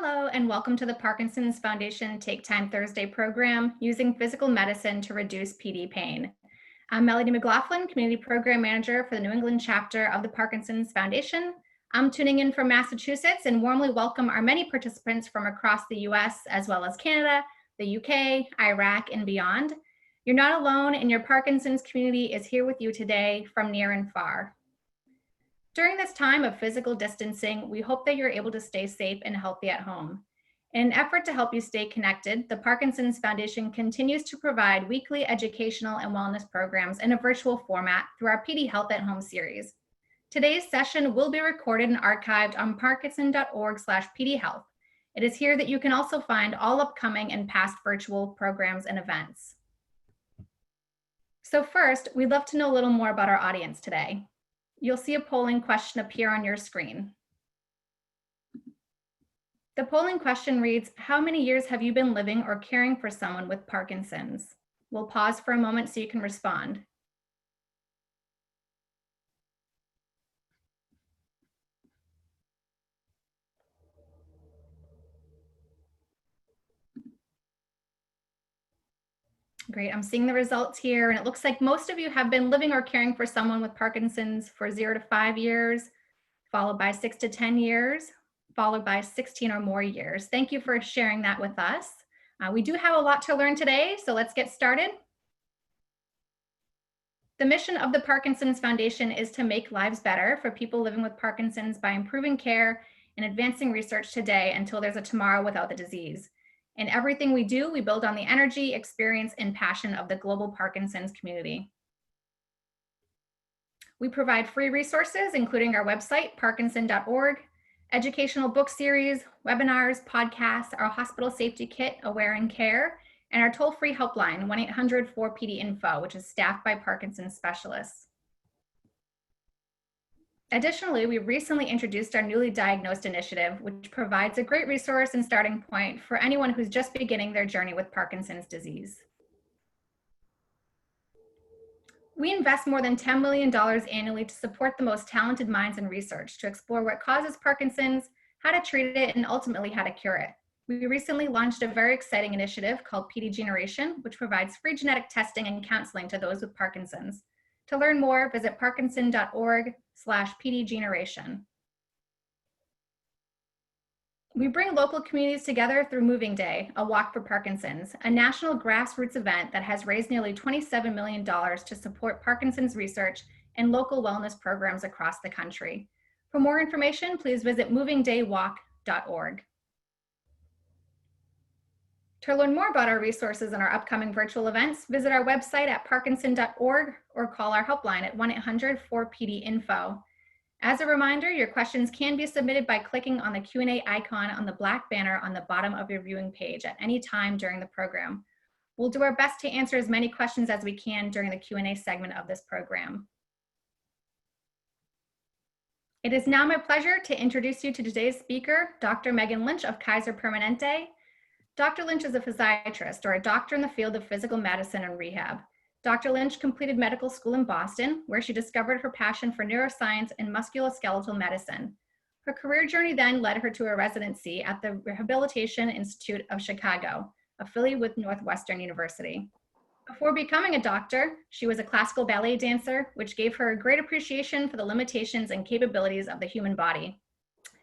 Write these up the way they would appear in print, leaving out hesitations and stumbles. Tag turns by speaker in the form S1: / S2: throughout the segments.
S1: Hello, and welcome to the Parkinson's Foundation Take Time Thursday program, using physical medicine to reduce PD pain. I'm Melody McLaughlin, Community Program Manager for the New England chapter of the Parkinson's Foundation. I'm tuning in from Massachusetts and warmly welcome our many participants from across the US, as well as Canada, the UK, Iraq, and beyond. You're not alone, and your Parkinson's community is here with you today from near and far. During this time of physical distancing, we hope that you're able to stay safe and healthy at home. In an effort to help you stay connected, the Parkinson's Foundation continues to provide weekly educational and wellness programs in a virtual format through our PD Health at Home series. Today's session will be recorded and archived on parkinson.org/pdhealth. It is here that you can also find all upcoming and past virtual programs and events. So first, we'd love to know a little more about our audience today. You'll see a polling question appear on your screen. The polling question reads, how many years have you been living or caring for someone with Parkinson's? We'll pause for a moment so you can respond. Great, I'm seeing the results here, and it looks like most of you have been living or caring for someone with Parkinson's for 0 to 5 years, followed by 6 to 10 years, followed by 16 or more years. Thank you for sharing that with us. We do have a lot to learn today, so let's get started. The mission of the Parkinson's Foundation is to make lives better for people living with Parkinson's by improving care and advancing research today until there's a tomorrow without the disease. In everything we do, we build on the energy, experience, and passion of the global Parkinson's community. We provide free resources, including our website, parkinson.org, educational book series, webinars, podcasts, our hospital safety kit, Aware and Care, and our toll-free helpline, 1-800-4PD-INFO, which is staffed by Parkinson's specialists. Additionally, we recently introduced our newly diagnosed initiative, which provides a great resource and starting point for anyone who's just beginning their journey with Parkinson's disease. We invest more than $10 million annually to support the most talented minds in research to explore what causes Parkinson's, how to treat it, and ultimately how to cure it. We recently launched a very exciting initiative called PD Generation, which provides free genetic testing and counseling to those with Parkinson's. To learn more, visit parkinson.org/pdgeneration. We bring local communities together through Moving Day, a walk for Parkinson's, a national grassroots event that has raised nearly $27 million to support Parkinson's research and local wellness programs across the country. For more information, please visit movingdaywalk.org. To learn more about our resources and our upcoming virtual events, visit our website at parkinson.org or call our helpline at 1-800-4PD-INFO. As a reminder, your questions can be submitted by clicking on the Q&A icon on the black banner on the bottom of your viewing page at any time during the program. We'll do our best to answer as many questions as we can during the Q&A segment of this program. It is now my pleasure to introduce you to today's speaker, Dr. Meaghan Lynch of Kaiser Permanente. Dr. Lynch is a physiatrist, or a doctor in the field of physical medicine and rehab. Dr. Lynch completed medical school in Boston, where she discovered her passion for neuroscience and musculoskeletal medicine. Her career journey then led her to a residency at the Rehabilitation Institute of Chicago, affiliated with Northwestern University. Before becoming a doctor, she was a classical ballet dancer, which gave her a great appreciation for the limitations and capabilities of the human body.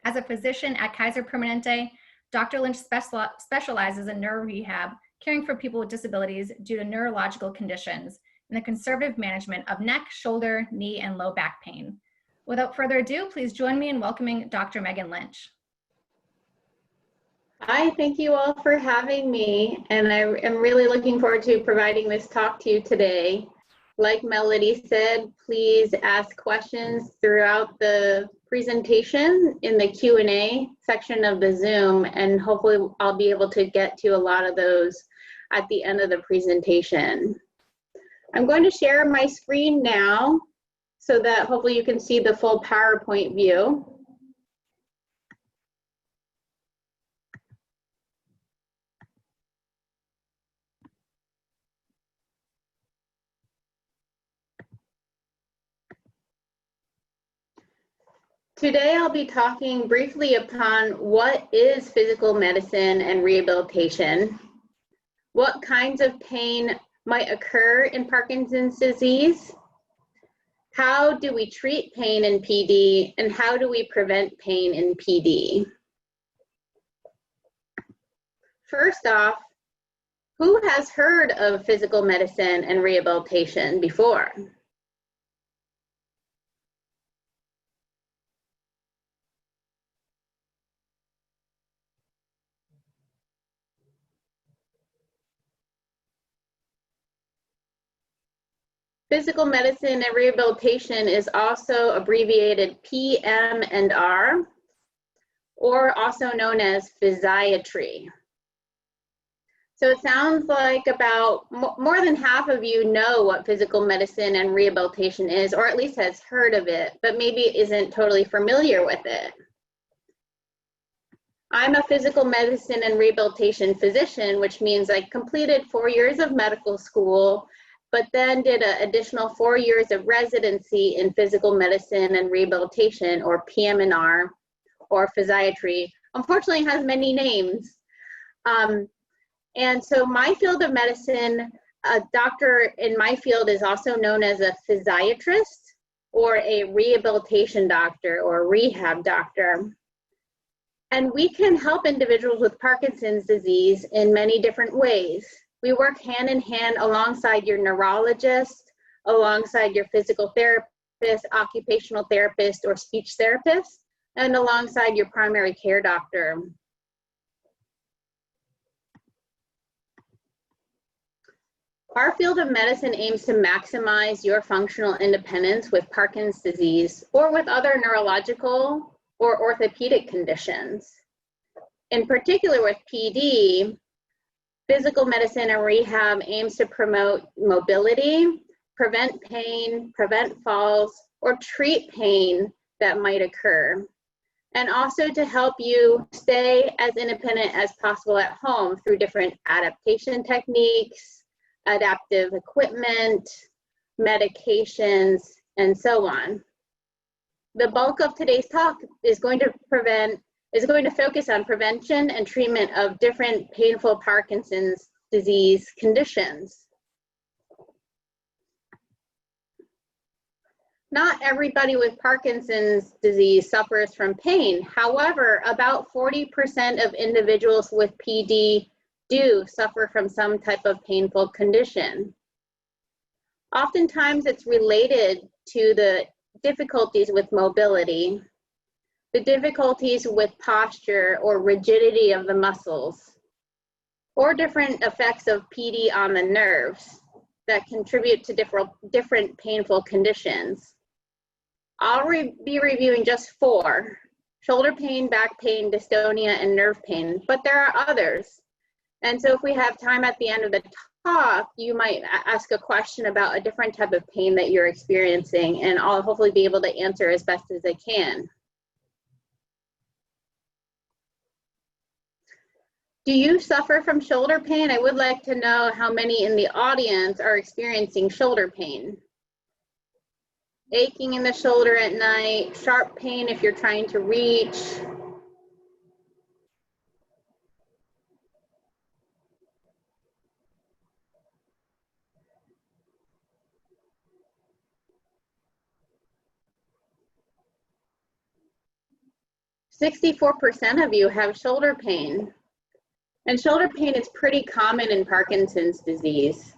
S1: As a physician at Kaiser Permanente, Dr. Lynch specializes in neurorehab, caring for people with disabilities due to neurological conditions, and the conservative management of neck, shoulder, knee, and low back pain. Without further ado, please join me in welcoming Dr. Meaghan Lynch.
S2: Hi, thank you all for having me, and I am really looking forward to providing this talk to you today. Like Melody said, please ask questions throughout the presentation in the Q&A section of the Zoom, and hopefully I'll be able to get to a lot of those at the end of the presentation. I'm going to share my screen now so that hopefully you can see the full PowerPoint view. Today I'll be talking briefly upon what is physical medicine and rehabilitation, what kinds of pain might occur in Parkinson's disease, how do we treat pain in PD, and how do we prevent pain in PD. First off, who has heard of physical medicine and rehabilitation before? Physical medicine and rehabilitation is also abbreviated PM&R, or also known as physiatry. So it sounds like about more than half of you know what physical medicine and rehabilitation is, or at least has heard of it, but maybe isn't totally familiar with it. I'm a physical medicine and rehabilitation physician, which means I completed 4 years of medical school, but then did an additional 4 years of residency in physical medicine and rehabilitation, or PM&R, or physiatry. Unfortunately, it has many names. And so my field of medicine, a doctor in my field is also known as a physiatrist, or a rehabilitation doctor, or a rehab doctor. And we can help individuals with Parkinson's disease in many different ways. We work hand in hand alongside your neurologist, alongside your physical therapist, occupational therapist, or speech therapist, and alongside your primary care doctor. Our field of medicine aims to maximize your functional independence with Parkinson's disease or with other neurological or orthopedic conditions. In particular with PD, physical medicine and rehab aims to promote mobility, prevent pain, prevent falls, or treat pain that might occur, and also to help you stay as independent as possible at home through different adaptation techniques, adaptive equipment, medications, and so on. The bulk of today's talk is going to focus on prevention and treatment of different painful Parkinson's disease conditions. Not everybody with Parkinson's disease suffers from pain. However, about 40% of individuals with PD do suffer from some type of painful condition. Oftentimes it's related to the difficulties with mobility, the difficulties with posture or rigidity of the muscles, or different effects of PD on the nerves that contribute to different painful conditions. I'll be reviewing just 4: shoulder pain, back pain, dystonia, and nerve pain, but there are others. And so if we have time at the end of the talk, you might ask a question about a different type of pain that you're experiencing, and I'll hopefully be able to answer as best as I can. Do you suffer from shoulder pain? I would like to know how many in the audience are experiencing shoulder pain. Aching in the shoulder at night, sharp pain if you're trying to reach. "64% of you have shoulder pain. And shoulder pain is pretty common in Parkinson's disease.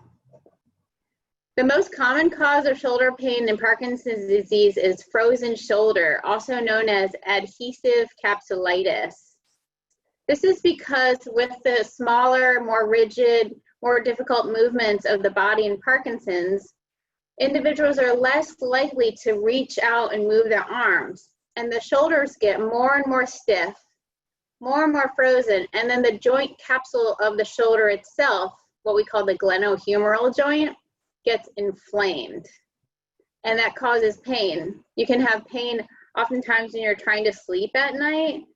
S2: The most common cause of shoulder pain in Parkinson's disease is frozen shoulder, also known as adhesive capsulitis. This is because with the smaller, more rigid, more difficult movements of the body in Parkinson's, individuals are less likely to reach out and move their arms, and the shoulders get more and more stiff, more and more frozen, and then the joint capsule of the shoulder itself, what we call the glenohumeral joint, gets inflamed, and that causes pain. You can have pain oftentimes when you're trying to sleep at night,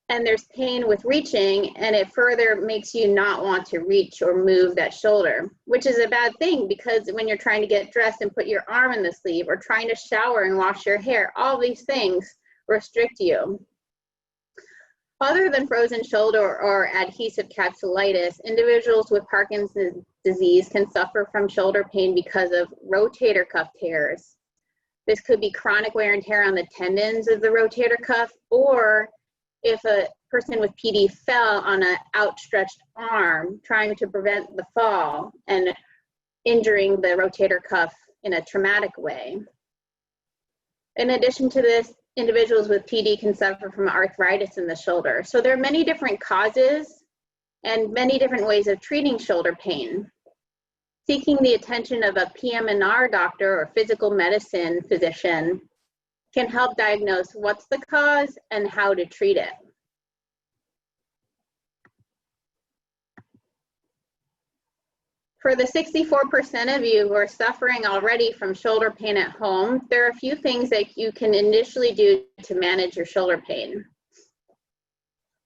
S2: and there's pain with reaching, and it further makes you not want to reach or move that shoulder, which is a bad thing, because when you're trying to get dressed and put your arm in the sleeve, or trying to shower and wash your hair, all these things restrict you. Other than frozen shoulder or adhesive capsulitis, individuals with Parkinson's disease can suffer from shoulder pain because of rotator cuff tears. This could be chronic wear and tear on the tendons of the rotator cuff, or if a person with PD fell on an outstretched arm trying to prevent the fall and injuring the rotator cuff in a traumatic way. In addition to this, individuals with PD can suffer from arthritis in the shoulder. So there are many different causes and many different ways of treating shoulder pain. Seeking the attention of a PM&R doctor or physical medicine physician can help diagnose what's the cause and how to treat it. For the 64% of you who are suffering already from shoulder pain at home, there are a few things that you can initially do to manage your shoulder pain.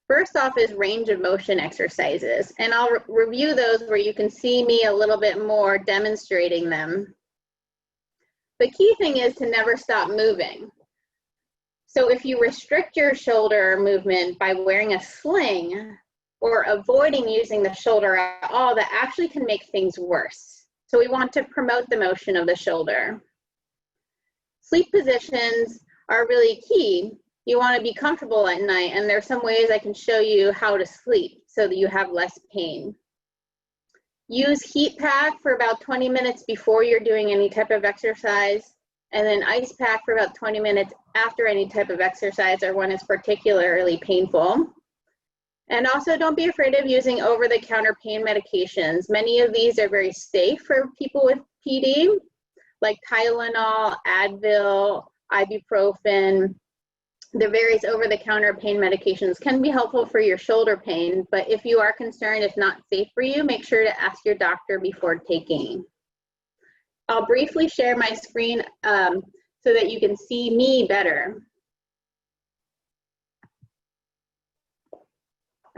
S2: First off is range of motion exercises, and I'll review those where you can see me a little bit more demonstrating them. The key thing is to never stop moving. So if you restrict your shoulder movement by wearing a sling, or avoiding using the shoulder at all, that actually can make things worse. So we want to promote the motion of the shoulder. Sleep positions are really key. You want to be comfortable at night, and there are some ways I can show you how to sleep so that you have less pain. Use heat pack for about 20 minutes before you're doing any type of exercise, and then ice pack for about 20 minutes after any type of exercise or when it's particularly painful. And also don't be afraid of using over-the-counter pain medications. Many of these are very safe for people with PD, like Tylenol, Advil, ibuprofen. The various over-the-counter pain medications can be helpful for your shoulder pain, but if you are concerned it's not safe for you, make sure to ask your doctor before taking. I'll briefly share my screen so that you can see me better.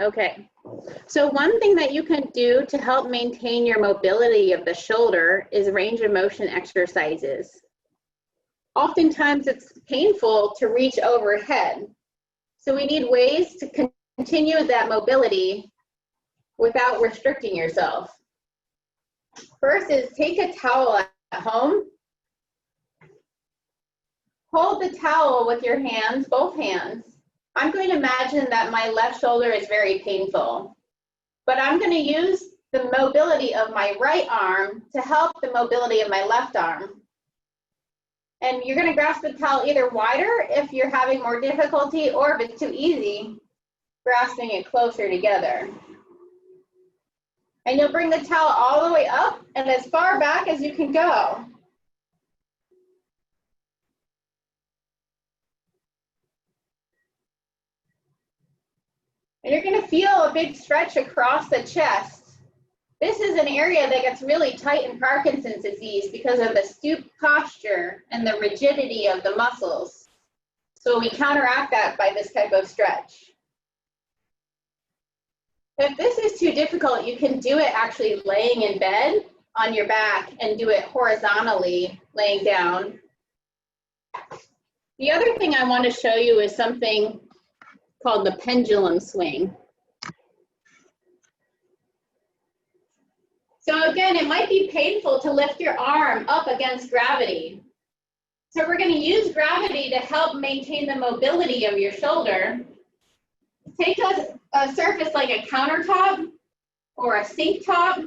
S2: Okay, so one thing that you can do to help maintain your mobility of the shoulder is range of motion exercises. Oftentimes it's painful to reach overhead. So we need ways to continue that mobility without restricting yourself. First is take a towel at home. Hold the towel with your hands, both hands. I'm going to imagine that my left shoulder is very painful, but I'm going to use the mobility of my right arm to help the mobility of my left arm. And you're going to grasp the towel either wider if you're having more difficulty, or if it's too easy, grasping it closer together. And you'll bring the towel all the way up and as far back as you can go. And you're going to feel a big stretch across the chest. This is an area that gets really tight in Parkinson's disease because of the stooped posture and the rigidity of the muscles. So we counteract that by this type of stretch. If this is too difficult, you can do it actually laying in bed on your back and do it horizontally, laying down. The other thing I want to show you is something called the pendulum swing. So again, it might be painful to lift your arm up against gravity. So we're going to use gravity to help maintain the mobility of your shoulder. Take a surface like a countertop or a sink top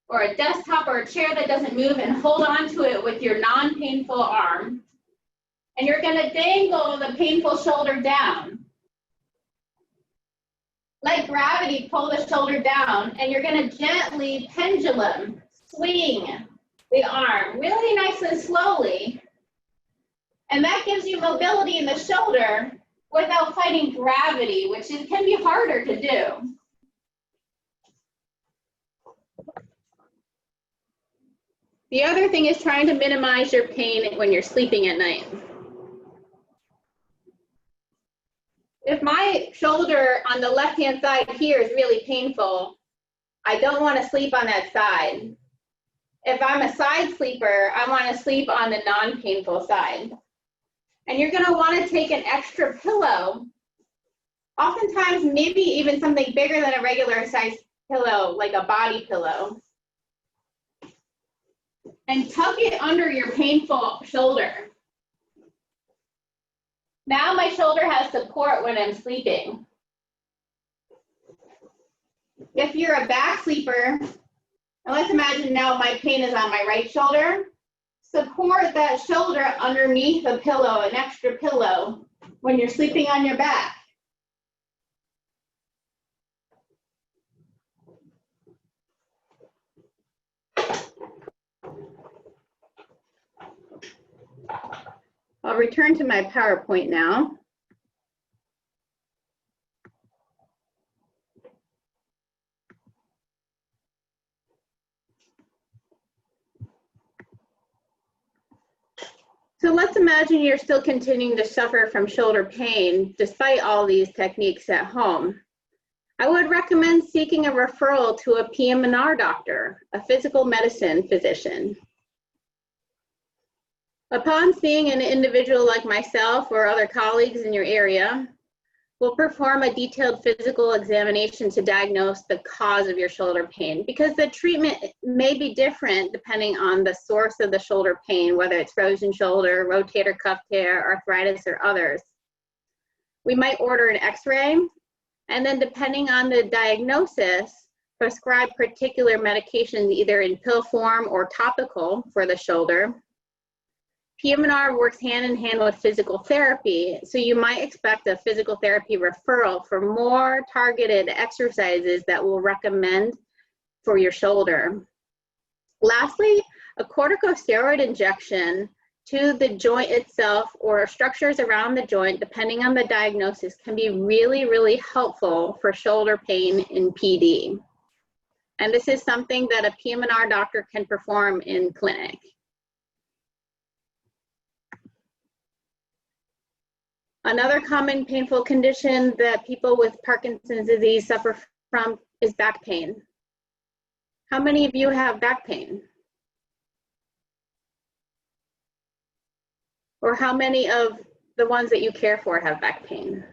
S2: or a desktop or a chair that doesn't move, and hold on to it with your non-painful arm. And you're going to dangle the painful shoulder down. Let gravity pull the shoulder down, and you're going to gently pendulum swing the arm really nice and slowly. And that gives you mobility in the shoulder without fighting gravity, which can be harder to do. The other thing is trying to minimize your pain when you're sleeping at night. If my shoulder on the left-hand side here is really painful, I don't want to sleep on that side. If I'm a side sleeper, I want to sleep on the non-painful side. And you're gonna wanna take an extra pillow, oftentimes maybe even something bigger than a regular size pillow, like a body pillow, and tuck it under your painful shoulder. Now my shoulder has support when I'm sleeping. If you're a back sleeper, and let's imagine now my pain is on my right shoulder, support that shoulder underneath a pillow, an extra pillow, when you're sleeping on your back. I'll return to my PowerPoint now. So let's imagine you're still continuing to suffer from shoulder pain despite all these techniques at home. I would recommend seeking a referral to a PM&R doctor, a physical medicine physician. Upon seeing an individual like myself or other colleagues in your area, we'll perform a detailed physical examination to diagnose the cause of your shoulder pain, because the treatment may be different depending on the source of the shoulder pain, whether it's frozen shoulder, rotator cuff tear, arthritis, or others. We might order an x-ray, and then depending on the diagnosis, prescribe particular medications either in pill form or topical for the shoulder. PM&R works hand in hand with physical therapy, so you might expect a physical therapy referral for more targeted exercises that we'll recommend for your shoulder. Lastly, a corticosteroid injection to the joint itself or structures around the joint, depending on the diagnosis, can be really, really helpful for shoulder pain in PD. And this is something that a PM&R doctor can perform in clinic. Another common painful condition that people with Parkinson's disease suffer from is back pain. How many of you have back pain? Or how many of the ones that you care for have back pain?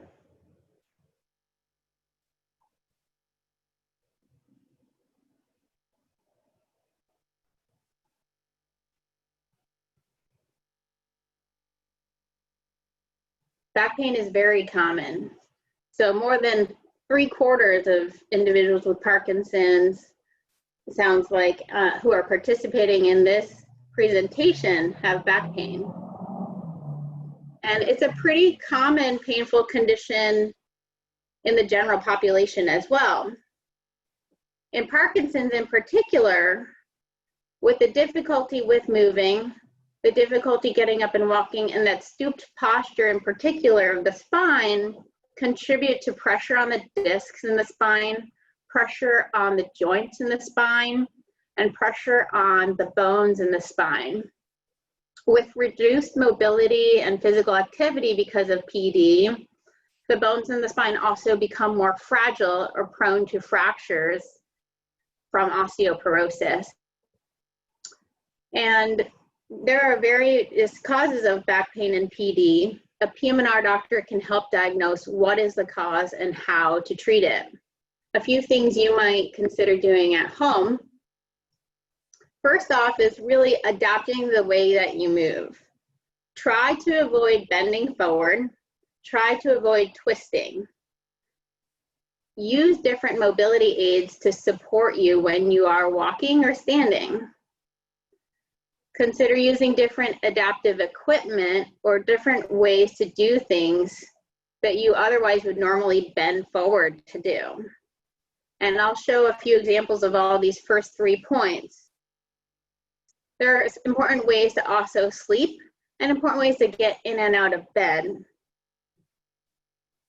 S2: Back pain is very common. So more than 3/4 of individuals with Parkinson's, it sounds like, who are participating in this presentation have back pain. And it's a pretty common painful condition in the general population as well. In Parkinson's in particular, with the difficulty with moving, the difficulty getting up and walking, and that stooped posture in particular of the spine contribute to pressure on the discs in the spine, pressure on the joints in the spine, and pressure on the bones in the spine. With reduced mobility and physical activity because of PD, the bones in the spine also become more fragile or prone to fractures from osteoporosis. And there are various causes of back pain and PD. A PM&R doctor can help diagnose what is the cause and how to treat it. A few things you might consider doing at home. First off is really adapting the way that you move. Try to avoid bending forward. Try to avoid twisting. Use different mobility aids to support you when you are walking or standing. Consider using different adaptive equipment or different ways to do things that you otherwise would normally bend forward to do. And I'll show a few examples of all these first 3 points. There are important ways to also sleep and important ways to get in and out of bed.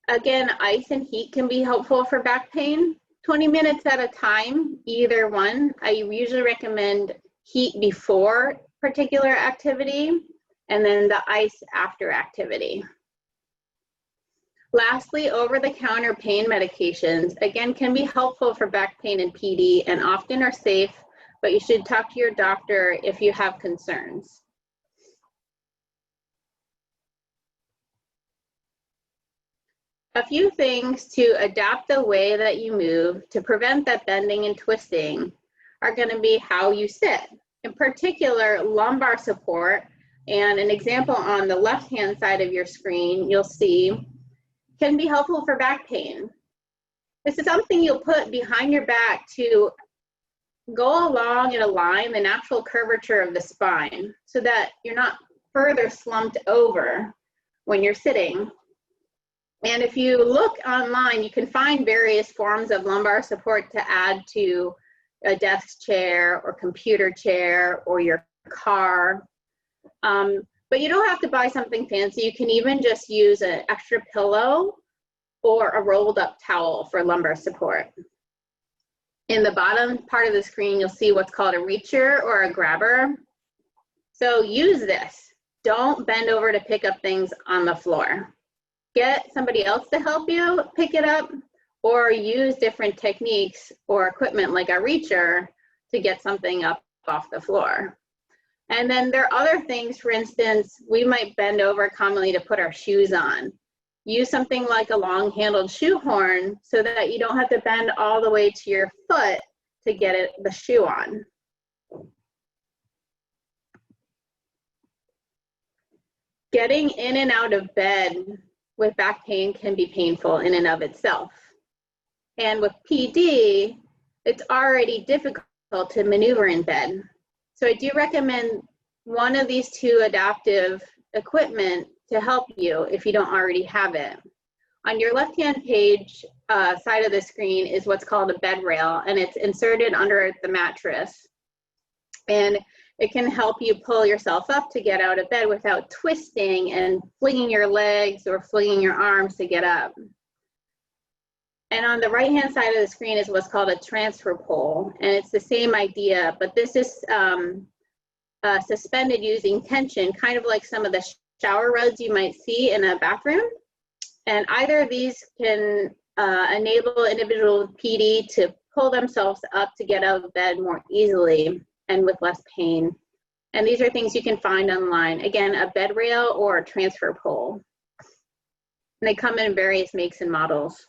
S2: Again, ice and heat can be helpful for back pain. 20 minutes at a time, either one. I usually recommend heat before particular activity and then the ice after activity. Lastly, over-the-counter pain medications, again, can be helpful for back pain and PD and often are safe, but you should talk to your doctor if you have concerns. A few things to adapt the way that you move to prevent that bending and twisting are going to be how you sit. In particular, lumbar support, and an example on the left-hand side of your screen you'll see can be helpful for back pain. This is something you'll put behind your back to go along and align the natural curvature of the spine so that you're not further slumped over when you're sitting. And if you look online, you can find various forms of lumbar support to add to a desk chair or computer chair or your car. But you don't have to buy something fancy. You can even just use an extra pillow or a rolled up towel for lumbar support. In the bottom part of the screen, you'll see what's called a reacher or a grabber. So use this. Don't bend over to pick up things on the floor. Get somebody else to help you pick it up, or use different techniques or equipment like a reacher to get something up off the floor. And then there are other things, for instance, we might bend over commonly to put our shoes on. Use something like a long-handled shoehorn so that you don't have to bend all the way to your foot to get the shoe on. Getting in and out of bed with back pain can be painful in and of itself. And with PD, it's already difficult to maneuver in bed. So I do recommend one of these two adaptive equipment to help you if you don't already have it. On your left-hand page side of the screen is what's called a bed rail, and it's inserted under the mattress. And it can help you pull yourself up to get out of bed without twisting and flinging your legs or flinging your arms to get up. And on the right-hand side of the screen is what's called a transfer pole, and it's the same idea, but this is suspended using tension, kind of like some of the shower rods you might see in a bathroom. And either of these can enable individual with PD to pull themselves up to get out of bed more easily and with less pain. And these are things you can find online. Again, a bed rail or a transfer pole. And they come in various makes and models.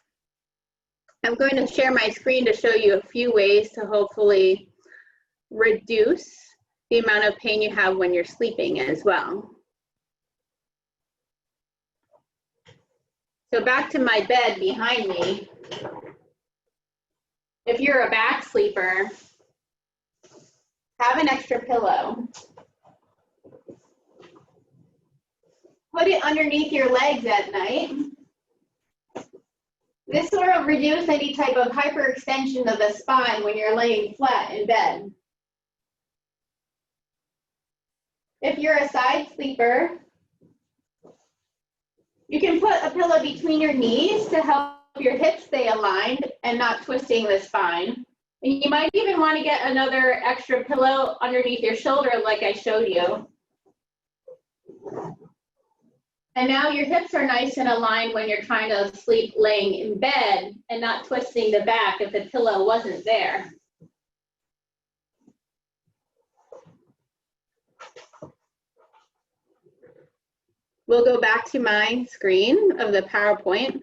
S2: I'm going to share my screen to show you a few ways to hopefully reduce the amount of pain you have when you're sleeping as well. So back to my bed behind me. If you're a back sleeper, have an extra pillow. Put it underneath your legs at night. This will reduce any type of hyperextension of the spine when you're laying flat in bed. If you're a side sleeper, you can put a pillow between your knees to help your hips stay aligned and not twisting the spine. And you might even want to get another extra pillow underneath your shoulder like I showed you. And now your hips are nice and aligned when you're trying to sleep laying in bed and not twisting the back if the pillow wasn't there. We'll go back to my screen of the PowerPoint.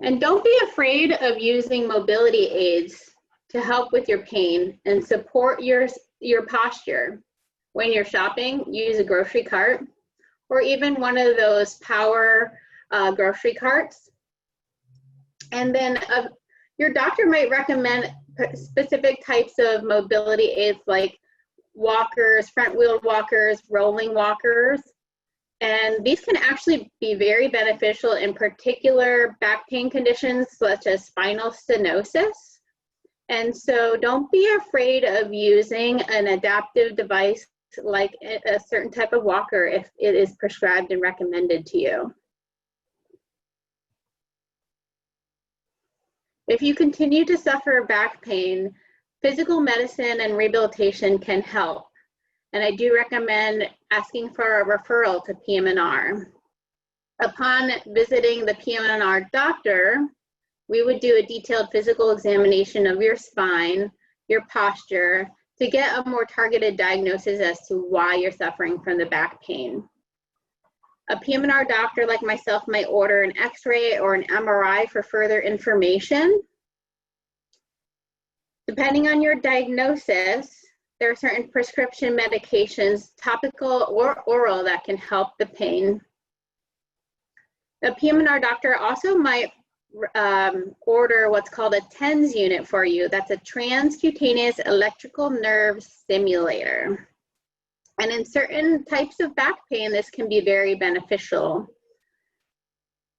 S2: And don't be afraid of using mobility aids to help with your pain and support your posture. When you're shopping, use a grocery cart or even one of those power grocery carts. And then your doctor might recommend specific types of mobility aids like walkers, front-wheeled walkers, rolling walkers. And these can actually be very beneficial in particular back pain conditions such as spinal stenosis. And so don't be afraid of using an adaptive device like a certain type of walker if it is prescribed and recommended to you. If you continue to suffer back pain, physical medicine and rehabilitation can help. And I do recommend asking for a referral to PM&R. Upon visiting the PM&R doctor, we would do a detailed physical examination of your spine, your posture, to get a more targeted diagnosis as to why you're suffering from the back pain. A PM&R doctor like myself might order an X-ray or an MRI for further information. Depending on your diagnosis, there are certain prescription medications, topical or oral, that can help the pain. The PM&R doctor also might order what's called a TENS unit for you. That's a transcutaneous electrical nerve stimulator. And in certain types of back pain, this can be very beneficial.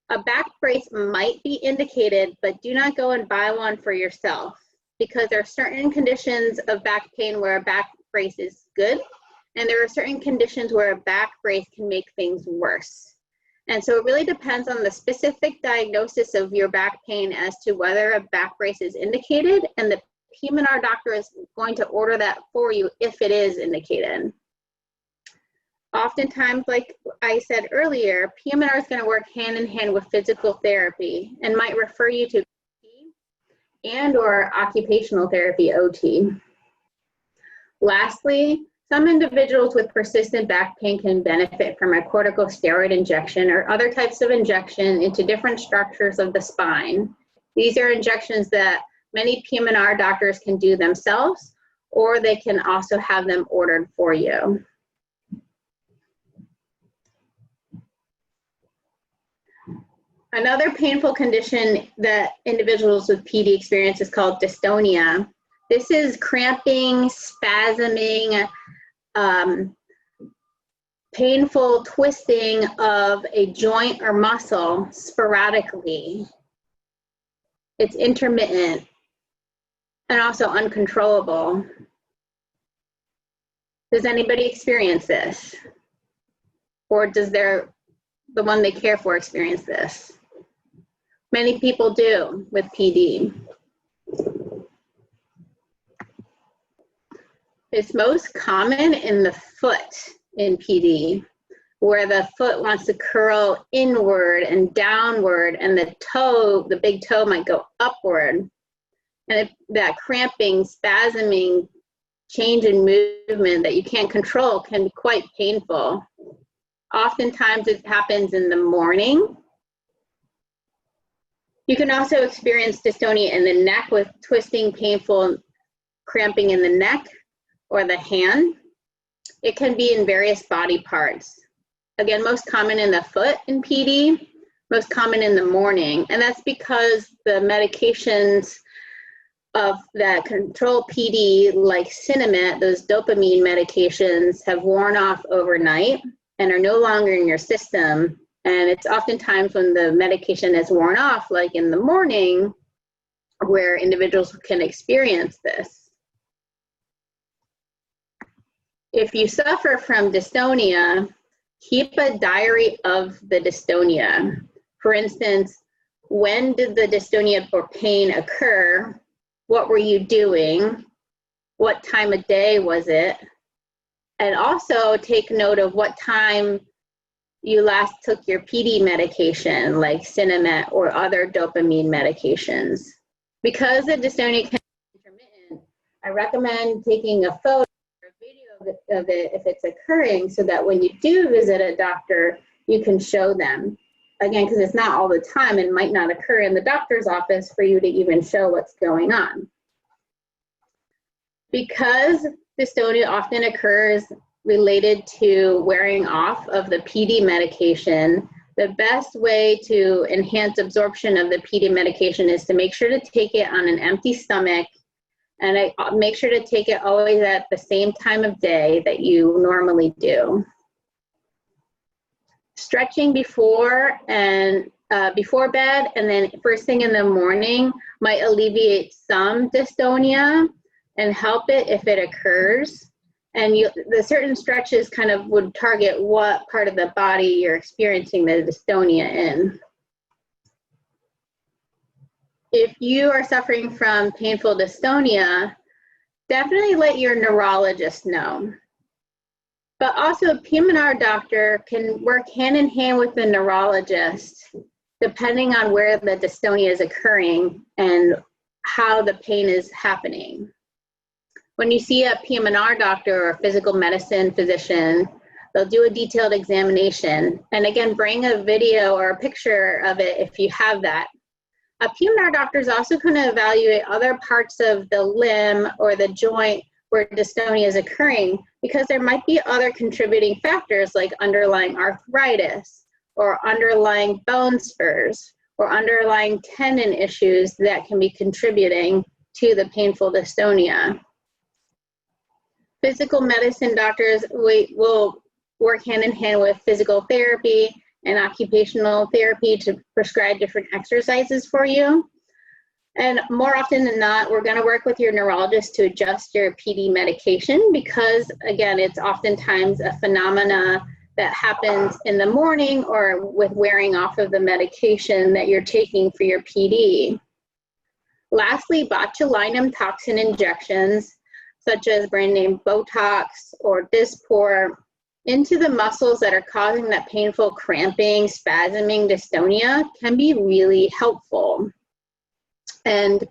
S2: A back brace might be indicated, but do not go and buy one for yourself, because there are certain conditions of back pain where a back brace is good, and there are certain conditions where a back brace can make things worse. And so it really depends on the specific diagnosis of your back pain as to whether a back brace is indicated, and the PM&R doctor is going to order that for you if it is indicated. Oftentimes, like I said earlier, PM&R is going to work hand in hand with physical therapy and might refer you to PT and/or occupational therapy, OT. Lastly, some individuals with persistent back pain can benefit from a corticosteroid injection or other types of injection into different structures of the spine. These are injections that many PM&R doctors can do themselves, or they can also have them ordered for you. Another painful condition that individuals with PD experience is called dystonia. This is cramping, spasming, painful twisting of a joint or muscle sporadically. It's intermittent and also uncontrollable. Does anybody experience this? Or does the one they care for experience this? Many people do with PD. It's most common in the foot in PD, where the foot wants to curl inward and downward, and the toe, the big toe, might go upward. And that cramping, spasming, change in movement that you can't control can be quite painful. Oftentimes it happens in the morning. You can also experience dystonia in the neck with twisting, painful cramping in the neck or the hand. It can be in various body parts. Again, most common in the foot in PD, most common in the morning. And that's because the medications of that control PD, like Sinemet, those dopamine medications, have worn off overnight and are no longer in your system. And it's oftentimes when the medication is worn off, like in the morning, where individuals can experience this. If you suffer from dystonia, keep a diary of the dystonia. For instance, when did the dystonia or pain occur? What were you doing? What time of day was it? And also take note of what time you last took your PD medication, like Sinemet or other dopamine medications. Because the dystonia can be intermittent, I recommend taking a photo or a video of it if it's occurring, so that when you do visit a doctor, you can show them. Again, because it's not all the time, it might not occur in the doctor's office for you to even show what's going on. Because dystonia often occurs related to wearing off of the PD medication, the best way to enhance absorption of the PD medication is to make sure to take it on an empty stomach, and make sure to take it always at the same time of day that you normally do. Stretching before bed and then first thing in the morning might alleviate some dystonia and help it if it occurs. And the certain stretches kind of would target what part of the body you're experiencing the dystonia in. If you are suffering from painful dystonia, definitely let your neurologist know. But also a PM&R doctor can work hand in hand with the neurologist depending on where the dystonia is occurring and how the pain is happening. When you see a PM&R doctor or physical medicine physician, they'll do a detailed examination. And again, bring a video or a picture of it if you have that. A PM&R doctor is also going to evaluate other parts of the limb or the joint where dystonia is occurring, because there might be other contributing factors like underlying arthritis or underlying bone spurs or underlying tendon issues that can be contributing to the painful dystonia. Physical medicine doctors will work hand in hand with physical therapy and occupational therapy to prescribe different exercises for you. And more often than not, we're going to work with your neurologist to adjust your PD medication, because again, it's oftentimes a phenomena that happens in the morning or with wearing off of the medication that you're taking for your PD. Lastly, botulinum toxin injections, such as brand name Botox or Dysport, into the muscles that are causing that painful cramping, spasming dystonia can be really helpful. And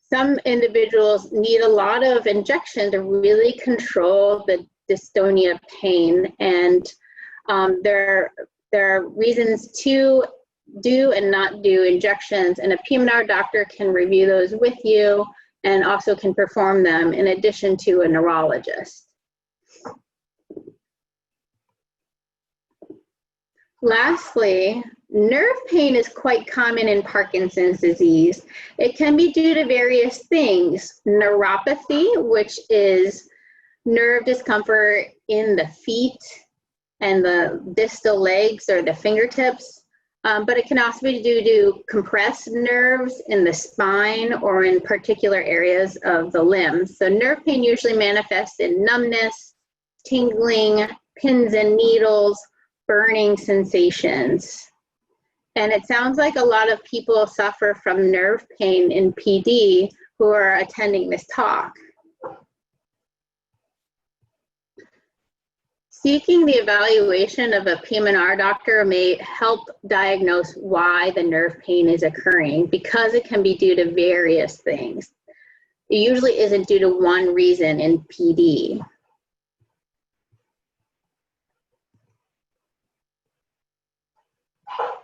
S2: some individuals need a lot of injection to really control the dystonia pain. And there are reasons to do and not do injections, and a PM&R doctor can review those with you and also can perform them in addition to a neurologist. Lastly, nerve pain is quite common in Parkinson's disease. It can be due to various things. Neuropathy, which is nerve discomfort in the feet and the distal legs or the fingertips, but it can also be due to compressed nerves in the spine or in particular areas of the limbs. So nerve pain usually manifests in numbness, tingling, pins and needles, burning sensations. And it sounds like a lot of people suffer from nerve pain in PD who are attending this talk. Seeking the evaluation of a PM&R doctor may help diagnose why the nerve pain is occurring, because it can be due to various things. It usually isn't due to one reason in PD.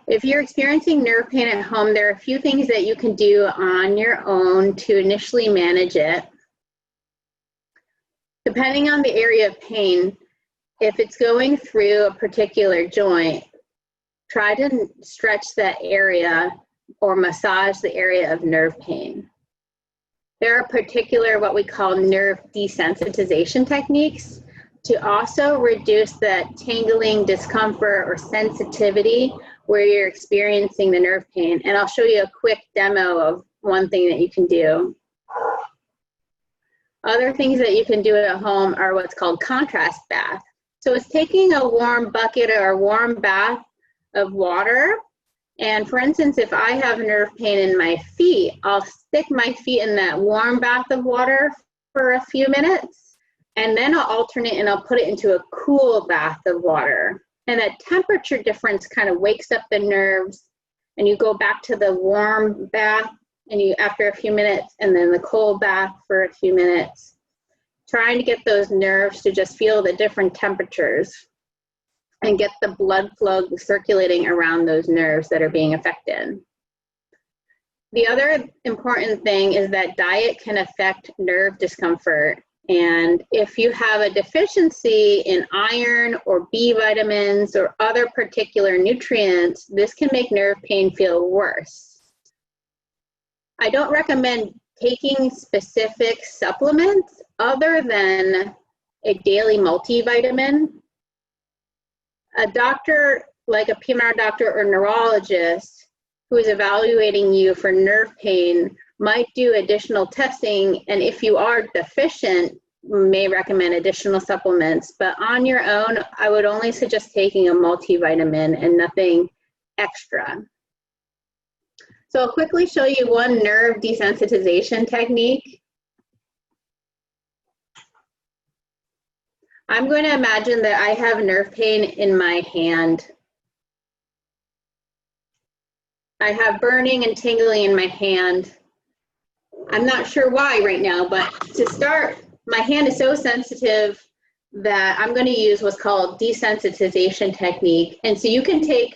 S2: If you're experiencing nerve pain at home, there are a few things that you can do on your own to initially manage it. Depending on the area of pain, if it's going through a particular joint, try to stretch that area or massage the area of nerve pain. There are particular what we call nerve desensitization techniques to also reduce that tingling, discomfort, or sensitivity where you're experiencing the nerve pain. And I'll show you a quick demo of one thing that you can do. Other things that you can do at home are what's called contrast bath. So it's taking a warm bucket or a warm bath of water. And for instance, if I have nerve pain in my feet, I'll stick my feet in that warm bath of water for a few minutes, and then I'll alternate and I'll put it into a cool bath of water. And that temperature difference kind of wakes up the nerves, and you go back to the warm bath and you after a few minutes, and then the cold bath for a few minutes, trying to get those nerves to just feel the different temperatures and get the blood flow circulating around those nerves that are being affected. The other important thing is that diet can affect nerve discomfort. And if you have a deficiency in iron or B vitamins or other particular nutrients, this can make nerve pain feel worse. I don't recommend taking specific supplements other than a daily multivitamin. A doctor, like a PM&R doctor or neurologist who is evaluating you for nerve pain, might do additional testing, and if you are deficient, may recommend additional supplements. But on your own, I would only suggest taking a multivitamin and nothing extra. So I'll quickly show you one nerve desensitization technique. I'm going to imagine that I have nerve pain in my hand. I have burning and tingling in my hand. I'm not sure why right now, but to start, my hand is so sensitive that I'm going to use what's called Desensitization Technique. And so you can take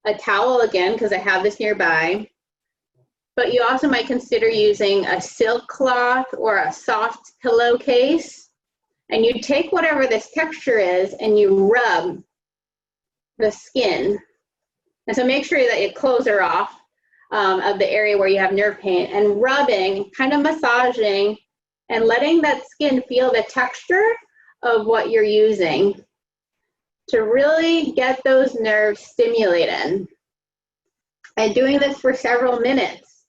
S2: a towel again, because I have this nearby, but you also might consider using a silk cloth or a soft pillowcase. And you take whatever this texture is and you rub the skin. And so make sure that your clothes are off of the area where you have nerve pain, and rubbing, kind of massaging, and letting that skin feel the texture of what you're using to really get those nerves stimulated. And doing this for several minutes.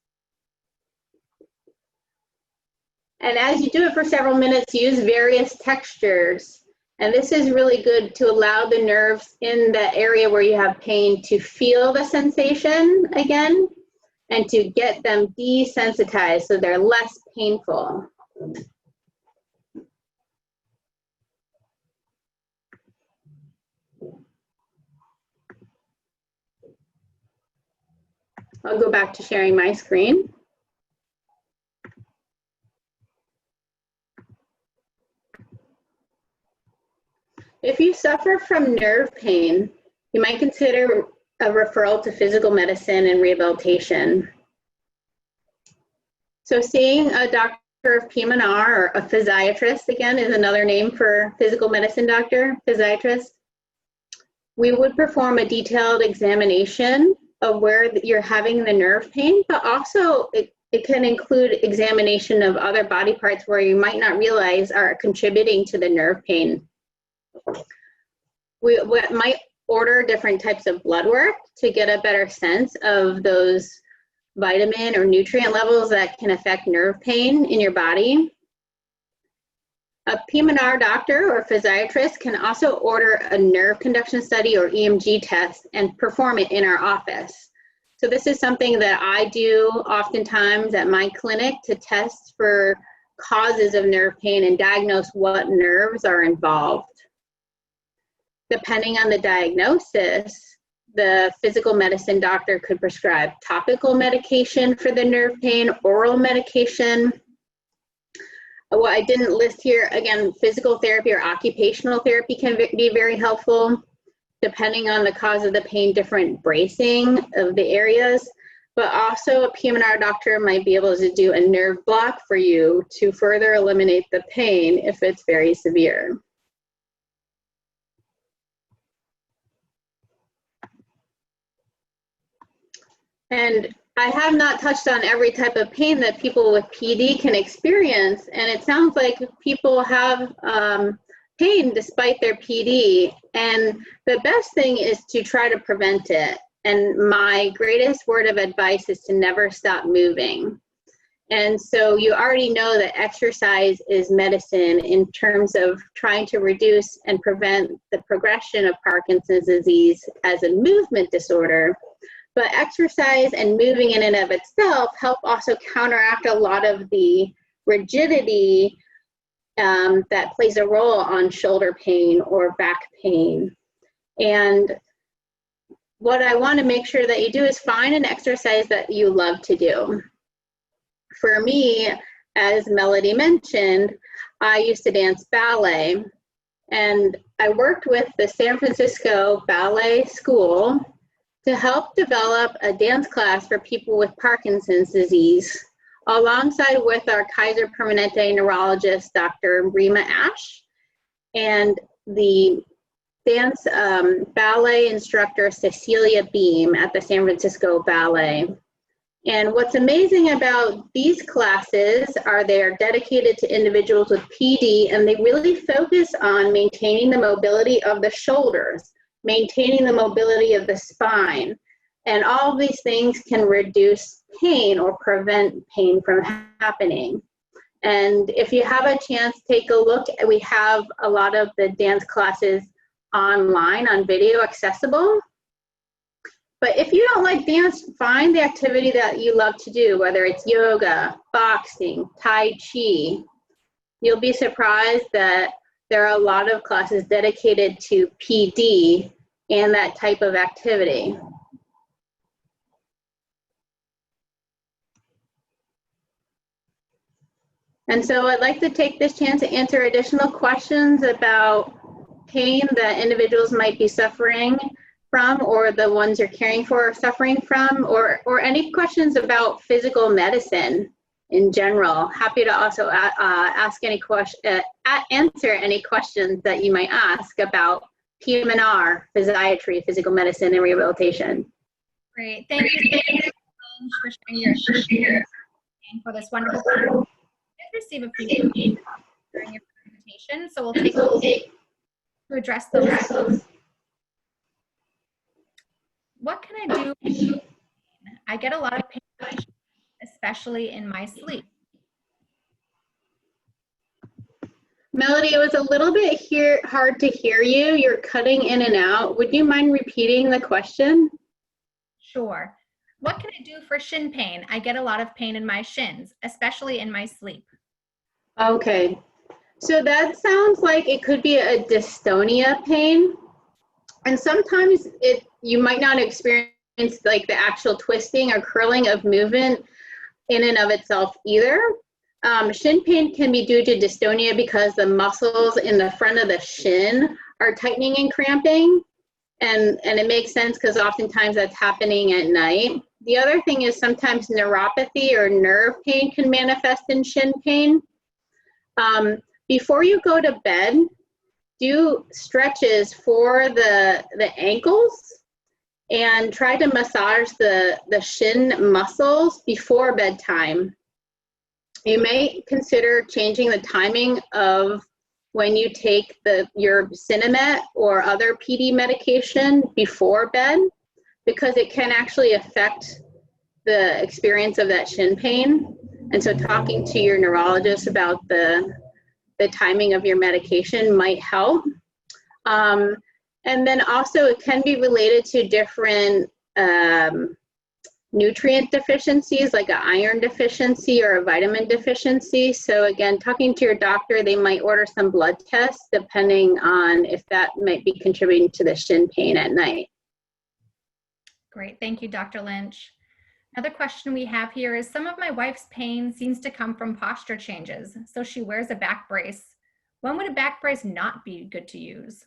S2: And as you do it for several minutes, use various textures. And this is really good to allow the nerves in the area where you have pain to feel the sensation again, and to get them desensitized so they're less painful. I'll go back to sharing my screen. If you suffer from nerve pain, you might consider a referral to physical medicine and rehabilitation. So seeing a doctor of PM&R, or a physiatrist, again, is another name for physical medicine doctor, physiatrist. We would perform a detailed examination of where you're having the nerve pain, but also it can include examination of other body parts where you might not realize are contributing to the nerve pain. We might order different types of blood work to get a better sense of those vitamin or nutrient levels that can affect nerve pain in your body. A PM&R doctor or physiatrist can also order a nerve conduction study or EMG test and perform it in our office. So this is something that I do oftentimes at my clinic to test for causes of nerve pain and diagnose what nerves are involved. Depending on the diagnosis, the physical medicine doctor could prescribe topical medication for the nerve pain, oral medication. What I didn't list here, again, physical therapy or occupational therapy can be very helpful. Depending on the cause of the pain, different bracing of the areas, but also a PM&R doctor might be able to do a nerve block for you to further eliminate the pain if it's very severe. And I have not touched on every type of pain that people with PD can experience, and it sounds like people have pain despite their PD, and the best thing is to try to prevent it. And my greatest word of advice is to never stop moving. And so you already know that exercise is medicine in terms of trying to reduce and prevent the progression of Parkinson's disease as a movement disorder. But exercise and moving in and of itself help also counteract a lot of the rigidity that plays a role on shoulder pain or back pain. And what I want to make sure that you do is find an exercise that you love to do. For me, as Melody mentioned, I used to dance ballet, and I worked with the San Francisco Ballet School to help develop a dance class for people with Parkinson's disease, alongside with our Kaiser Permanente neurologist, Dr. Rima Ash, and the dance ballet instructor, Cecilia Beam, at the San Francisco Ballet. And what's amazing about these classes are they're dedicated to individuals with PD, and they really focus on maintaining the mobility of the shoulders, maintaining the mobility of the spine. And all of these things can reduce pain or prevent pain from happening. And if you have a chance, take a look. We have a lot of the dance classes online on video accessible. But if you don't like dance, find the activity that you love to do, whether it's yoga, boxing, Tai Chi. You'll be surprised that there are a lot of classes dedicated to PD and that type of activity. And so I'd like to take this chance to answer additional questions about pain that individuals might be suffering from, or the ones you're caring for are suffering from, or any questions about physical medicine in general. Happy to also ask any answer any questions that you might ask about PM&R, physiatry, physical medicine, and rehabilitation.
S1: Great, thank you for sharing your and for this wonderful time. Receive a few during your presentation, so we'll take to address those. What can I do? I get a lot of pain, especially in my sleep.
S2: Melody, it was a little bit hard to hear you. You're cutting in and out. Would you mind repeating the question?
S1: Sure. What can I do for shin pain? I get a lot of pain in my shins, especially in my sleep.
S2: Okay, so that sounds like it could be a dystonia pain. And sometimes you might not experience like the actual twisting or curling of movement in and of itself either. Shin pain can be due to dystonia because the muscles in the front of the shin are tightening and cramping. And it makes sense because oftentimes that's happening at night. The other thing is sometimes neuropathy or nerve pain can manifest in shin pain. Before you go to bed, do stretches for the ankles and try to massage the shin muscles before bedtime. You may consider changing the timing of when you take your Sinemet or other PD medication before bed, because it can actually affect the experience of that shin pain. And so talking to your neurologist about the timing of your medication might help. And then also it can be related to different nutrient deficiencies, like an iron deficiency or a vitamin deficiency. So again, talking to your doctor, they might order some blood tests depending on if that might be contributing to the shin pain at night.
S1: Great, thank you, Dr. Lynch. Another question we have here is, some of my wife's pain seems to come from posture changes, so she wears a back brace. When would a back brace not be good to use?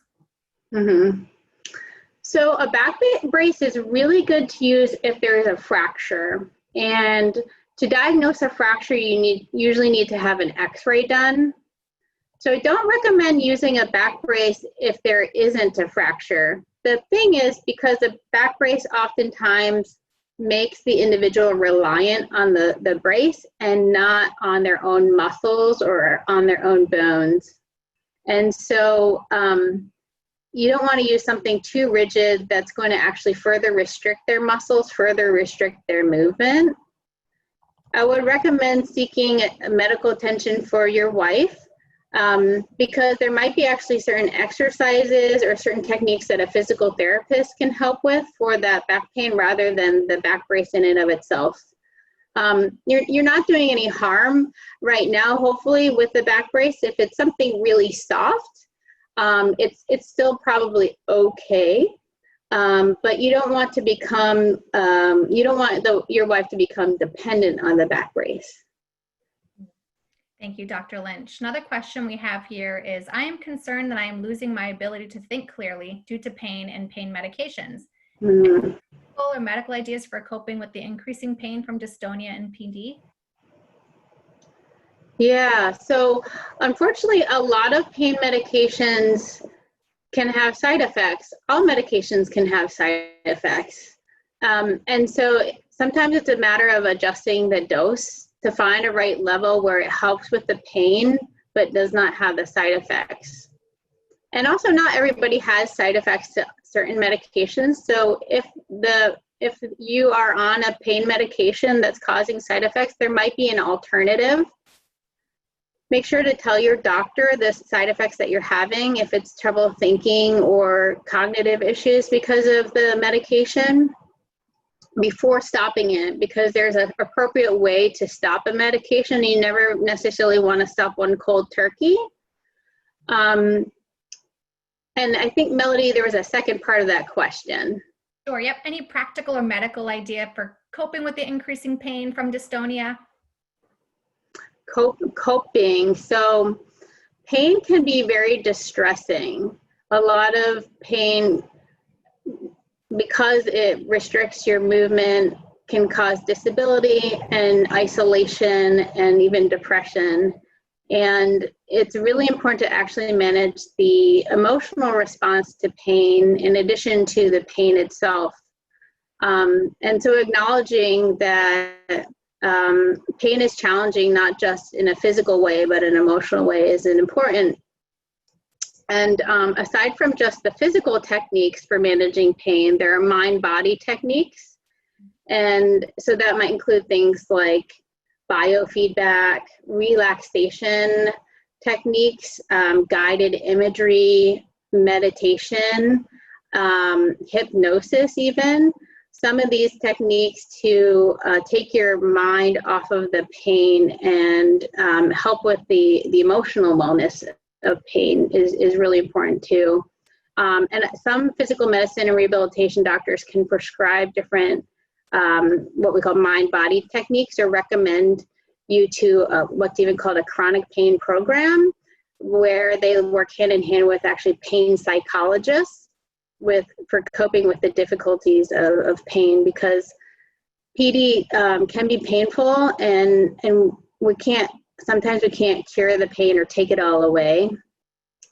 S2: So a back brace is really good to use if there is a fracture. And to diagnose a fracture, you usually need to have an x-ray done. So I don't recommend using a back brace if there isn't a fracture. The thing is, because a back brace oftentimes makes the individual reliant on the brace and not on their own muscles or on their own bones. And so you don't want to use something too rigid that's going to actually further restrict their muscles, further restrict their movement. I would recommend seeking medical attention for your wife, because there might be actually certain exercises or certain techniques that a physical therapist can help with for that back pain rather than the back brace in and of itself. You're not doing any harm right now, hopefully, with the back brace. If it's something really soft, it's still probably okay, but you don't want to become, you don't want your wife to become dependent on the back brace.
S1: Thank you, Dr. Lynch. Another question we have here is, I am concerned that I am losing my ability to think clearly due to pain and pain medications. Any or medical ideas for coping with the increasing pain from dystonia and PD?
S2: Yeah, so unfortunately, a lot of pain medications can have side effects. All medications can have side effects. And so sometimes it's a matter of adjusting the dose to find a right level where it helps with the pain, but does not have the side effects. And also not everybody has side effects to certain medications. So if you are on a pain medication that's causing side effects, there might be an alternative. Make sure to tell your doctor the side effects that you're having, if it's trouble thinking or cognitive issues because of the medication, before stopping it, because there's an appropriate way to stop a medication. You never necessarily want to stop one cold turkey. And I think, Melody, there was a second part of that question.
S1: Sure, yep. Any practical or medical idea for coping with the increasing pain from dystonia?
S2: coping. So pain can be very distressing. A lot of pain, because it restricts your movement, can cause disability and isolation and even depression. And it's really important to actually manage the emotional response to pain in addition to the pain itself. And so acknowledging that pain is challenging, not just in a physical way, but an emotional way, is important. And aside from just the physical techniques for managing pain, there are mind-body techniques. And so that might include things like biofeedback, relaxation techniques, guided imagery, meditation, hypnosis even. Some of these techniques to take your mind off of the pain and help with the emotional wellness of pain is really important too. And some physical medicine and rehabilitation doctors can prescribe different what we call mind-body techniques, or recommend you to what's even called a chronic pain program, where they work hand in hand with actually pain psychologists for coping with the difficulties of pain, because PD can be painful, and sometimes we can't cure the pain or take it all away.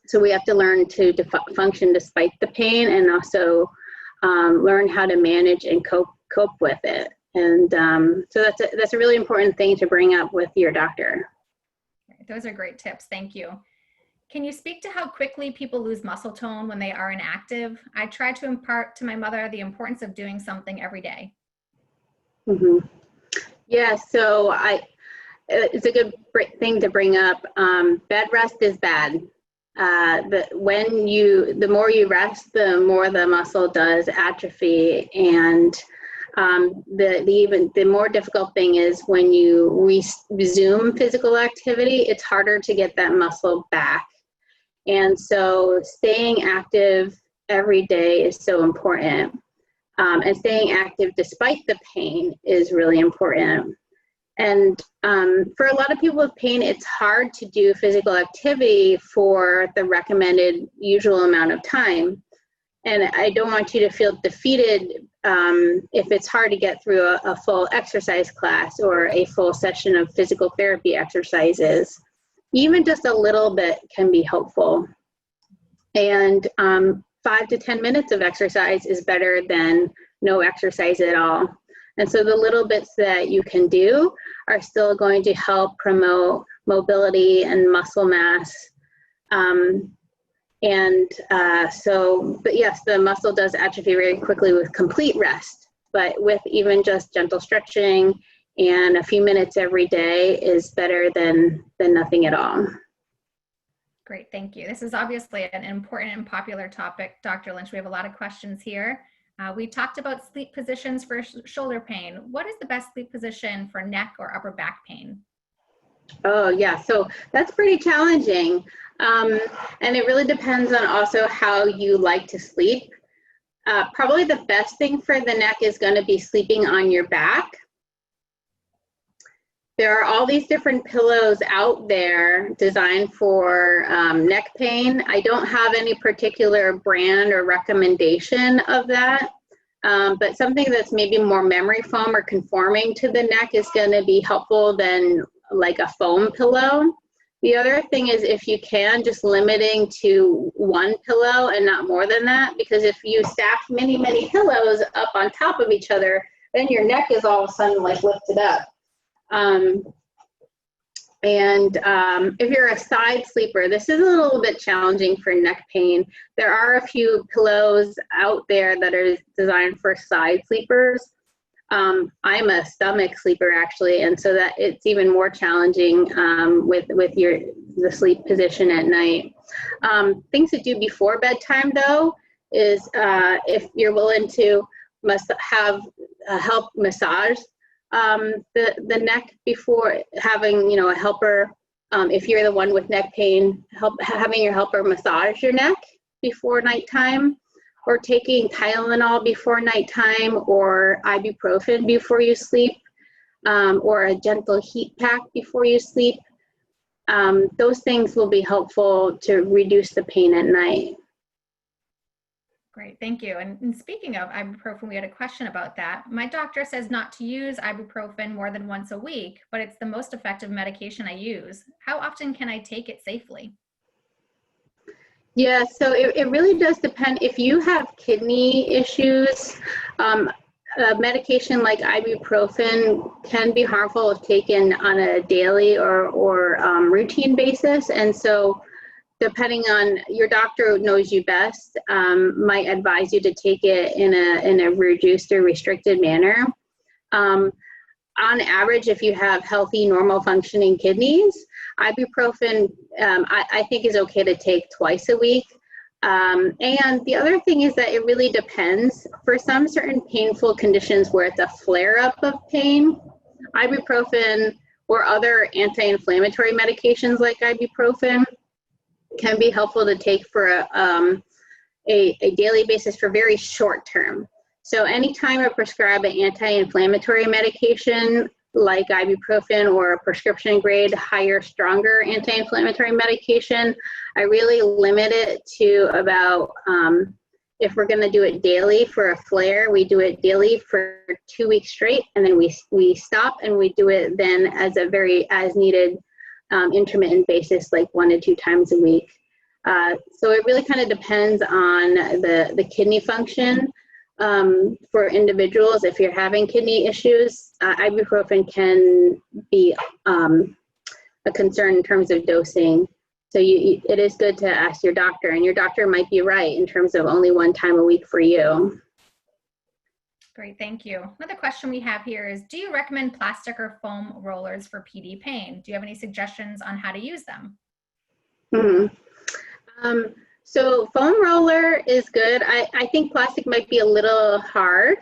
S2: So we have to learn to function despite the pain, and also learn how to manage and cope with it. And so that's a really important thing to bring up with your doctor.
S1: Those are great tips. Thank you. Can you speak to how quickly people lose muscle tone when they are inactive? I try to impart to my mother the importance of doing something every day.
S2: Mm-hmm. Yeah, so it's a good thing to bring up. Bed rest is bad. The more you rest, the more the muscle does atrophy, and the more difficult thing is when you resume physical activity, it's harder to get that muscle back. And so staying active every day is so important. And staying active despite the pain is really important. And for a lot of people with pain, it's hard to do physical activity for the recommended usual amount of time. And I don't want you to feel defeated if it's hard to get through a full exercise class or a full session of physical therapy exercises. Even just a little bit can be helpful. And 5 to 10 minutes of exercise is better than no exercise at all. And so the little bits that you can do are still going to help promote mobility and muscle mass. But yes, the muscle does atrophy very quickly with complete rest, but with even just gentle stretching and a few minutes every day is better than nothing at all.
S1: Great, thank you. This is obviously an important and popular topic, Dr. Lynch. We have a lot of questions here. We talked about sleep positions for shoulder pain. What is the best sleep position for neck or upper back pain?
S2: Oh yeah, so that's pretty challenging. And it really depends on also how you like to sleep. Probably the best thing for the neck is going to be sleeping on your back. There are all these different pillows out there designed for neck pain. I don't have any particular brand or recommendation of that, but something that's maybe more memory foam or conforming to the neck is going to be helpful than like a foam pillow. The other thing is, if you can, just limiting to one pillow and not more than that, because if you stack many, many pillows up on top of each other, then your neck is all of a sudden like lifted up. If you're a side sleeper, this is a little bit challenging for neck pain. There are a few pillows out there that are designed for side sleepers. I'm a stomach sleeper actually, and so that it's even more challenging with the sleep position at night. Things to do before bedtime though is if you're willing to have help massage the neck before having a helper. If you're the one with neck pain, having your helper massage your neck before nighttime, or taking Tylenol before nighttime or ibuprofen before you sleep. or a gentle heat pack before you sleep. Those things will be helpful to reduce the pain at night.
S1: Great, thank you. And speaking of ibuprofen, we had a question about that. My doctor says not to use ibuprofen more than once a week, but it's the most effective medication I use. How often can I take it safely?
S2: Yeah, so it really does depend. If you have kidney issues, a medication like ibuprofen can be harmful if taken on a daily or routine basis. And so depending on, your doctor knows you best, might advise you to take it in a reduced or restricted manner. On average, if you have healthy, normal functioning kidneys, ibuprofen, I think is okay to take twice a week. And the other thing is that it really depends. For some certain painful conditions where it's a flare-up of pain, ibuprofen or other anti-inflammatory medications like ibuprofen can be helpful to take for a daily basis for very short term. So anytime I prescribe an anti-inflammatory medication like ibuprofen or a prescription grade, higher, stronger anti-inflammatory medication, I really limit it to about, if we're gonna do it daily for a flare, we do it daily for 2 weeks straight, and then we stop and we do it then as a as needed intermittent basis, like 1 to 2 times a week. So it really kind of depends on the kidney function. For individuals, if you're having kidney issues, ibuprofen can be a concern in terms of dosing. So it is good to ask your doctor, and your doctor might be right in terms of only 1 time a week for you.
S1: Great, thank you. Another question we have here is, do you recommend plastic or foam rollers for PD pain? Do you have any suggestions on how to use them?
S2: So foam roller is good. I think plastic might be a little hard.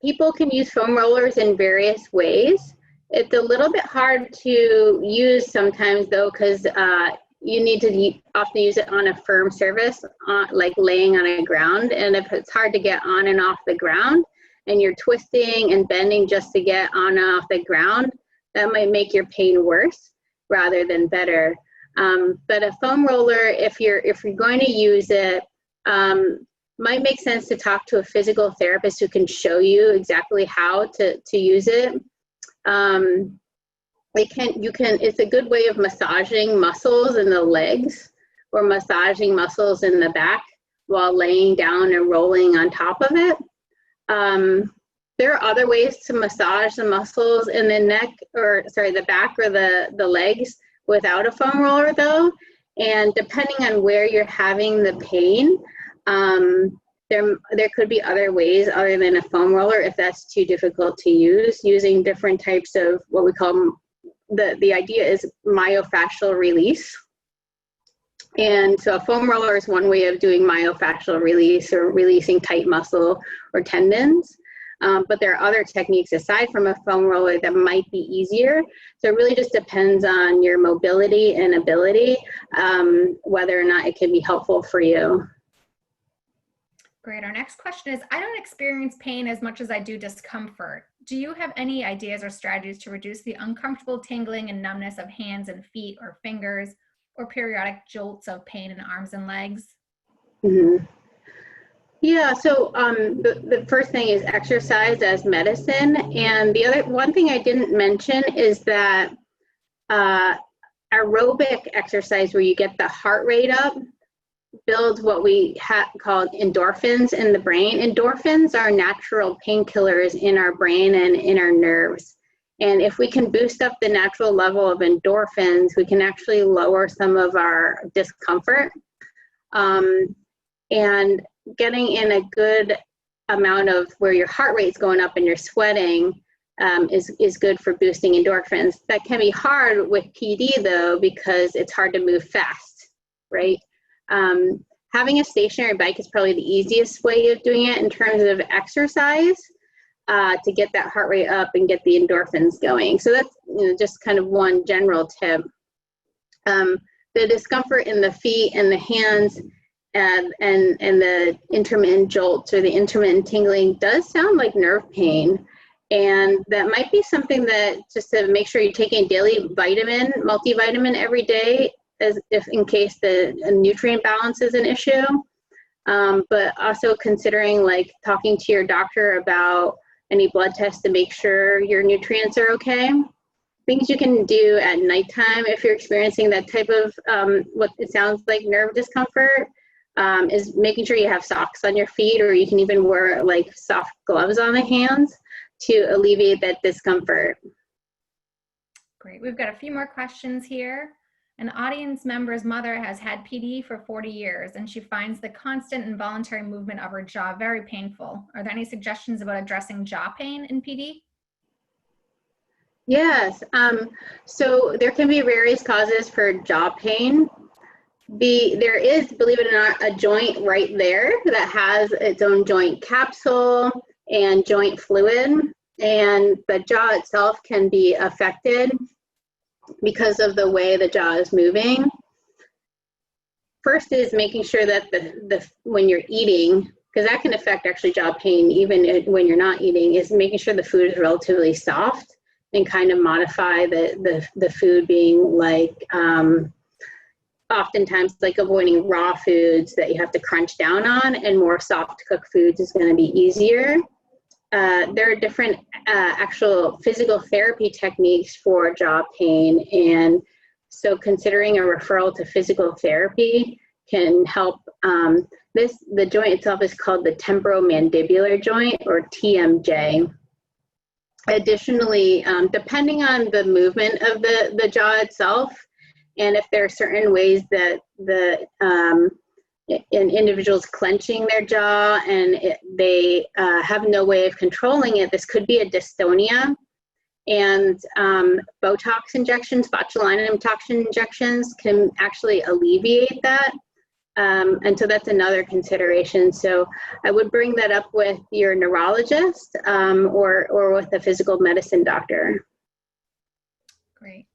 S2: People can use foam rollers in various ways. It's a little bit hard to use sometimes though, because you need to often use it on a firm surface, like laying on a ground. And if it's hard to get on and off the ground and you're twisting and bending just to get on and off the ground, that might make your pain worse rather than better. But a foam roller, if you're going to use it, might make sense to talk to a physical therapist who can show you exactly how to use it. It's a good way of massaging muscles in the legs or massaging muscles in the back while laying down and rolling on top of it. There are other ways to massage the muscles in the neck, the back or the legs without a foam roller though. And depending on where you're having the pain, there could be other ways other than a foam roller if that's too difficult to use, using different types of what we call, the idea is myofascial release. And so a foam roller is one way of doing myofascial release or releasing tight muscle or tendons. But there are other techniques aside from a foam roller that might be easier. So it really just depends on your mobility and ability, whether or not it can be helpful for you.
S1: Great. Our next question is, I don't experience pain as much as I do discomfort. Do you have any ideas or strategies to reduce the uncomfortable tingling and numbness of hands and feet or fingers, or periodic jolts of pain in arms and legs?
S2: Mm-hmm. Yeah, so the first thing is exercise as medicine. And the other one thing I didn't mention is that aerobic exercise, where you get the heart rate up, builds what we call endorphins in the brain. Endorphins are natural painkillers in our brain and in our nerves. And if we can boost up the natural level of endorphins, we can actually lower some of our discomfort. And getting in a good amount of where your heart rate's going up and you're sweating is good for boosting endorphins. That can be hard with PD though, because it's hard to move fast, right? Having a stationary bike is probably the easiest way of doing it in terms of exercise to get that heart rate up and get the endorphins going. So that's just kind of one general tip. The discomfort in the feet and the hands and the intermittent jolts or the intermittent tingling does sound like nerve pain. And that might be something that just to make sure you're taking daily multivitamin every day, as if in case the nutrient balance is an issue. But also considering like talking to your doctor about any blood tests to make sure your nutrients are okay. Things you can do at nighttime if you're experiencing that type of what it sounds like nerve discomfort is making sure you have socks on your feet, or you can even wear like soft gloves on the hands to alleviate that discomfort.
S1: Great. We've got a few more questions here. An audience member's mother has had PD for 40 years, and she finds the constant involuntary movement of her jaw very painful. Are there any suggestions about addressing jaw pain in PD?
S2: Yes. So there can be various causes for jaw pain. There is, believe it or not, a joint right there that has its own joint capsule and joint fluid, and the jaw itself can be affected because of the way the jaw is moving. First is making sure that when you're eating, because that can affect actually jaw pain even when you're not eating, is making sure the food is relatively soft and kind of modify the food being like, oftentimes like avoiding raw foods that you have to crunch down on, and more soft cooked foods is going to be easier. There are different actual physical therapy techniques for jaw pain, and so considering a referral to physical therapy can help. The joint itself is called the temporomandibular joint, or TMJ. Additionally, depending on the movement of the jaw itself, and if there are certain ways that an individual's clenching their jaw and they have no way of controlling it, this could be a dystonia. And Botox injections, botulinum toxin injections can actually alleviate that. And so that's another consideration. So I would bring that up with your neurologist or with a physical medicine doctor.
S1: Great.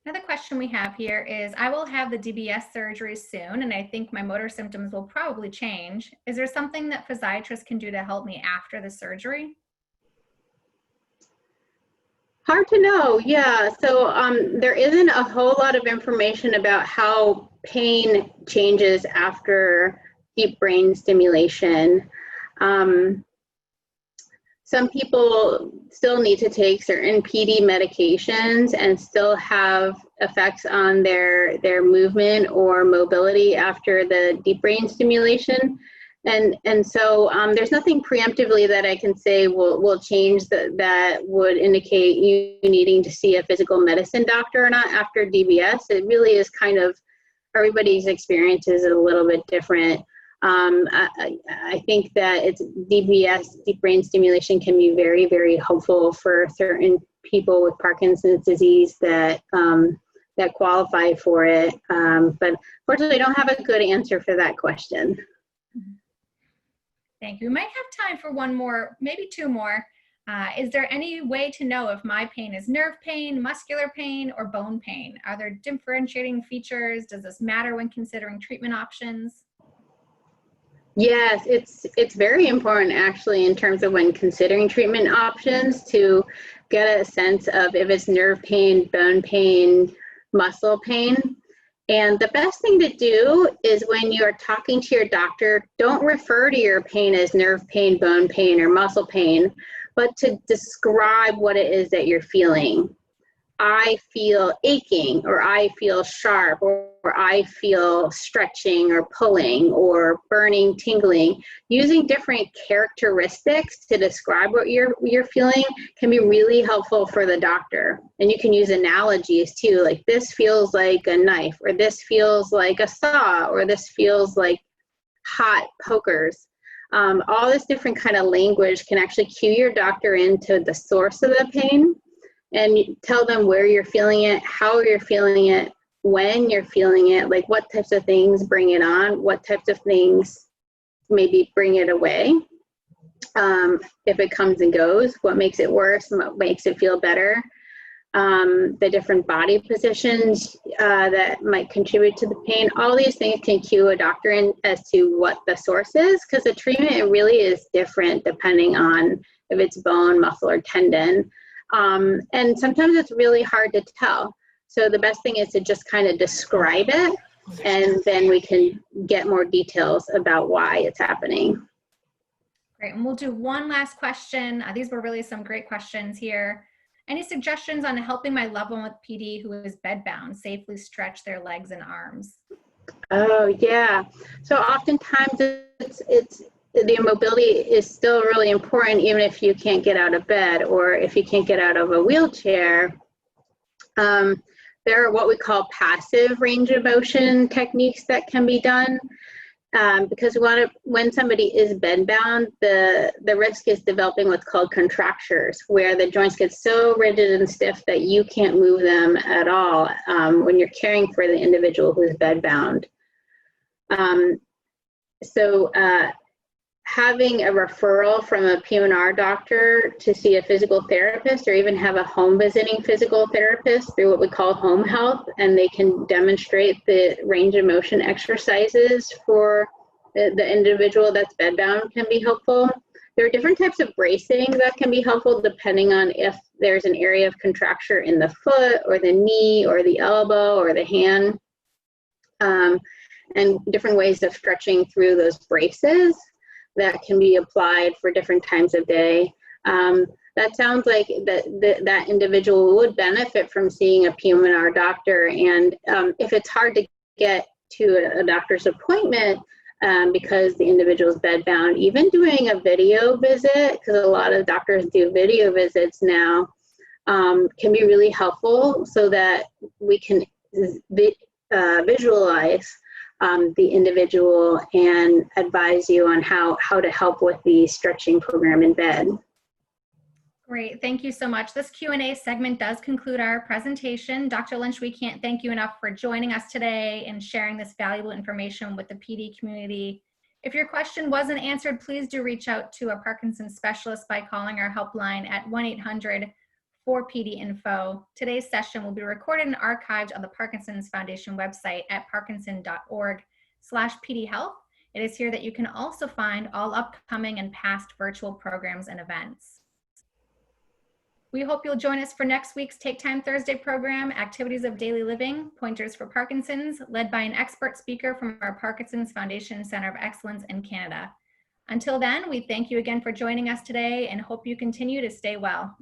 S1: Another question we have here is, I will have the DBS surgery soon, and I think my motor symptoms will probably change. Is there something that physiatrists can do to help me after the surgery?
S2: Hard to know, yeah. So there isn't a whole lot of information about how pain changes after deep brain stimulation. Some people still need to take certain PD medications and still have effects on their movement or mobility after the deep brain stimulation. And so there's nothing preemptively that I can say will change that would indicate you needing to see a physical medicine doctor or not after DBS. It really is kind of, everybody's experience is a little bit different. I think that it's DBS, deep brain stimulation, can be very, very helpful for certain people with Parkinson's disease that qualify for it. But fortunately, I don't have a good answer for that question.
S1: Thank you. We might have time for one more, maybe two more. Is there any way to know if my pain is nerve pain, muscular pain, or bone pain? Are there differentiating features? Does this matter when considering treatment options?
S2: Yes, it's very important actually in terms of when considering treatment options to get a sense of if it's nerve pain, bone pain, muscle pain. And the best thing to do is when you're talking to your doctor, don't refer to your pain as nerve pain, bone pain, or muscle pain, but to describe what it is that you're feeling. I feel aching, or I feel sharp, or I feel stretching or pulling or burning, tingling. Using different characteristics to describe what you're feeling can be really helpful for the doctor. And you can use analogies too, like this feels like a knife, or this feels like a saw, or this feels like hot pokers. All this different kind of language can actually cue your doctor into the source of the pain, and you tell them where you're feeling it, how you're feeling it, when you're feeling it, like what types of things bring it on, what types of things maybe bring it away. If it comes and goes, what makes it worse, what makes it feel better. The different body positions that might contribute to the pain. All these things can cue a doctor in as to what the source is, because the treatment, it really is different depending on if it's bone, muscle, or tendon. And sometimes it's really hard to tell. So the best thing is to just kind of describe it, and then we can get more details about why it's happening.
S1: Great, and we'll do one last question. These were really some great questions here. Any suggestions on helping my loved one with PD who is bedbound safely stretch their legs and arms?
S2: Oh, yeah. So oftentimes it's the mobility is still really important, even if you can't get out of bed or if you can't get out of a wheelchair. There are what we call passive range of motion techniques that can be done. Because when somebody is bedbound, the risk is developing what's called contractures, where the joints get so rigid and stiff that you can't move them at all when you're caring for the individual who's bedbound. Having a referral from a P&R doctor to see a physical therapist, or even have a home visiting physical therapist through what we call home health, and they can demonstrate the range of motion exercises for the individual that's bedbound, can be helpful. There are different types of bracing that can be helpful depending on if there's an area of contracture in the foot or the knee or the elbow or the hand, and different ways of stretching through those braces that can be applied for different times of day. That sounds like that individual would benefit from seeing a P&R doctor. And if it's hard to get to a doctor's appointment because the individual is bedbound, even doing a video visit, because a lot of doctors do video visits now, can be really helpful so that we can visualize the individual and advise you on how to help with the stretching program in bed.
S1: Great, thank you so much. This Q&A segment does conclude our presentation. Dr. Lynch, we can't thank you enough for joining us today and sharing this valuable information with the PD community. If your question wasn't answered, please do reach out to a Parkinson's specialist by calling our helpline at 1-800-4PD-INFO. Today's session will be recorded and archived on the Parkinson's Foundation website at parkinson.org/PDHealth. It is here that you can also find all upcoming and past virtual programs and events. We hope you'll join us for next week's Take Time Thursday program, Activities of Daily Living, Pointers for Parkinson's, led by an expert speaker from our Parkinson's Foundation Center of Excellence in Canada. Until then, we thank you again for joining us today and hope you continue to stay well.